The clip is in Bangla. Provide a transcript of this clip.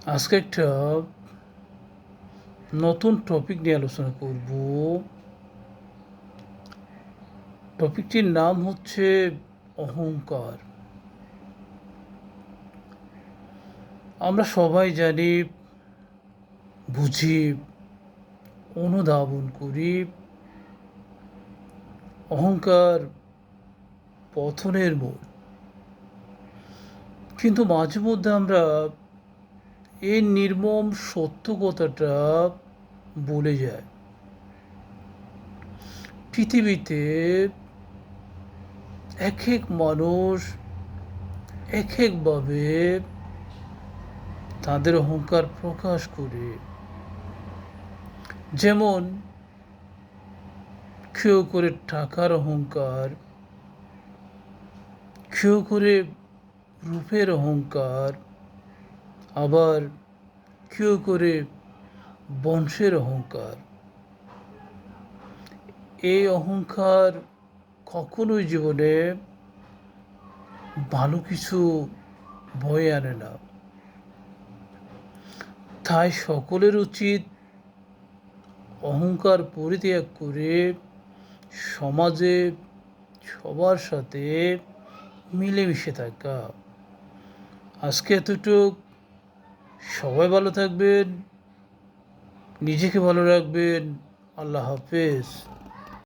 আজকে একটা নতুন টপিক নিয়ে আলোচনা করব। টপিকটির নাম হচ্ছে অহংকার। আমরা সবাই জানি, বুঝি, অনুধাবন করি অহংকার পতনের মূল। কিন্তু মাঝে মধ্যে আমরা এই নির্মম সত্য কথাটা বলে যাই। পৃথিবীতে এক এক মানুষ এক একভাবে তাদের অহংকার প্রকাশ করে। যেমন কেউ করে টাকার অহংকার, কেউ করে রূপের অহংকার, আবার কেউ করে বংশের অহংকার। এই অহংকার কখনোই জীবনে ভালো কিছু বয়ে আনে না। তাই সকলের উচিত অহংকার পরিত্যাগ করে সমাজে সবার সাথে মিলেমিশে থাকা। আজকে এতটুক। সবাই ভালো থাকবেন, নিজেকে ভালো রাখবেন। আল্লাহ হাফেজ।